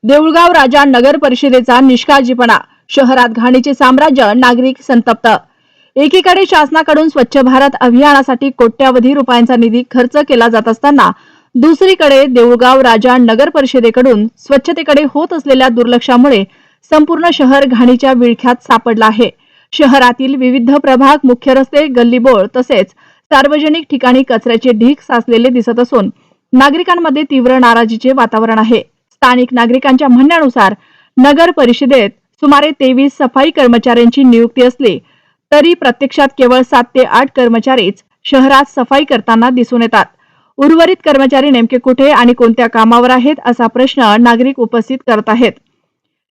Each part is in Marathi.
देऊळगाव राजा नगर परिषदेचा निष्काळजीपणा, शहरात घाणीचे साम्राज्य, नागरिक संतप्त। एकीकडे शासनाकडून स्वच्छ भारत अभियानासाठी कोट्यावधी रुपयांचा निधी खर्च केला जात असताना दुसरीकडे देऊळगाव राजा नगर परिषदेकडून स्वच्छतेकडे होत असलेल्या दुर्लक्षामुळे संपूर्ण शहर घाणीच्या विळख्यात सापडला आहे। शहरातील विविध प्रभाग, मुख्य रस्ते, गल्लीबोळ तसेच सार्वजनिक ठिकाणी कचऱ्याचे ढीग साचलेले दिसत असून नागरिकांमध्ये तीव्र नाराजीचे वातावरण आहे। स्थानिक नागरिकांच्या म्हणण्यानुसार नगर परिषदेत सुमारे 23 सफाई कर्मचाऱ्यांची नियुक्ती असली तरी प्रत्यक्षात केवळ 7 ते 8 कर्मचारीच शहरात सफाई करताना दिसून येतात। उर्वरित कर्मचारी नेमके कुठे आणि कोणत्या कामावर आहेत असा प्रश्न नागरिक उपस्थित करत आहेत।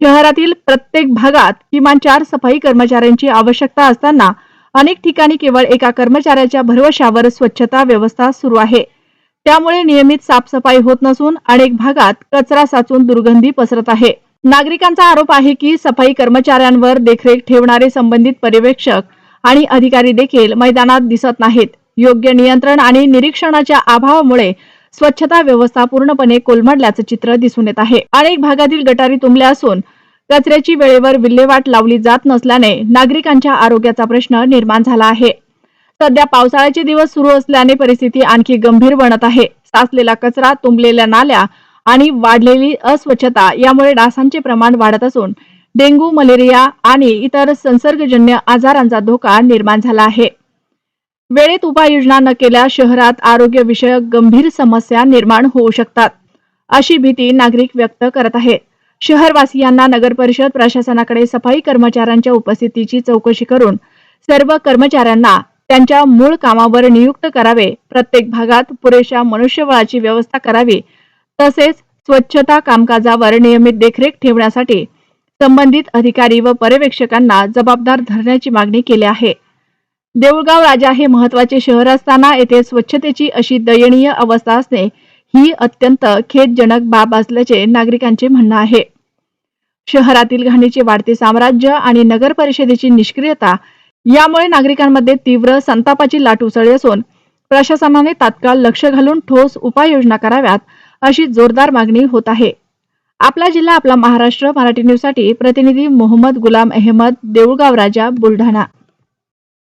शहरातील प्रत्येक भागात किमान 4 सफाई कर्मचाऱ्यांची आवश्यकता असताना अनेक ठिकाणी केवळ एका कर्मचाऱ्याच्या भरवशावर स्वच्छता व्यवस्था सुरू आहे। त्यामुळे नियमित साफसफाई होत नसून अनेक भागात कचरा साचून दुर्गंधी पसरत आहे। नागरिकांचा आरोप आहे की सफाई कर्मचाऱ्यांवर देखरेख ठेवणारे संबंधित पर्यवेक्षक आणि अधिकारी देखील मैदानात दिसत नाहीत। योग्य नियंत्रण आणि निरीक्षणाच्या अभावामुळे स्वच्छता व्यवस्था पूर्णपणे कोलमडल्याचे चित्र दिसून येत आहे। अनेक भागातील गटारी तुंबल्या असून कचऱ्याची वेळेवर विल्हेवाट लावली जात नसल्याने नागरिकांच्या आरोग्याचा प्रश्न निर्माण झाला आहे। सध्या पावसाळ्याचे दिवस सुरू असल्याने परिस्थिती आणखी गंभीर बनत आहे। साचलेला कचरा, तुंबलेल्या नाल्या आणि वाढलेली अस्वच्छता यामुळे डासांचे प्रमाण वाढत असून डेंग्यू, मलेरिया आणि इतर संसर्गजन्य आजारांचा धोका निर्माण झाला आहे। वेळेत उपाययोजना न केल्यास शहरात आरोग्य विषयक गंभीर समस्या निर्माण होऊ शकतात, अशी भीती नागरिक व्यक्त करत आहेत। शहरवासियांना नगर परिषद प्रशासनाकडे सफाई कर्मचाऱ्यांच्या उपस्थितीची चौकशी करून सर्व कर्मचाऱ्यांना त्यांच्या मूळ कामावर नियुक्त करावे, प्रत्येक भागात पुरेशा मनुष्यबळाची व्यवस्था करावी तसेच स्वच्छता कामकाजावर नियमित देखरेख ठेवण्यासाठी संबंधित अधिकारी व पर्यवेक्षकांना जबाबदार धरण्याची मागणी केली आहे। देऊळगाव राजा हे महत्त्वाचे शहर असताना येथे स्वच्छतेची अशी दयनीय अवस्था असणे ही अत्यंत खेदजनक बाब असल्याचे नागरिकांचे म्हणणे आहे। शहरातील घाणीचे वाढते साम्राज्य आणि नगर परिषदेची निष्क्रियता यामुळे नागरिकांमध्ये तीव्र संतापाची लाट उसळली असून प्रशासनाने तात्काळ लक्ष घालून ठोस उपाययोजना कराव्यात, अशी जोरदार मागणी होत आहे। आपला जिल्हा, आपला महाराष्ट्र मराठी न्यूज साठी प्रतिनिधी मोहम्मद गुलाम अहमद, देऊळगाव राजा, बुलढाणा।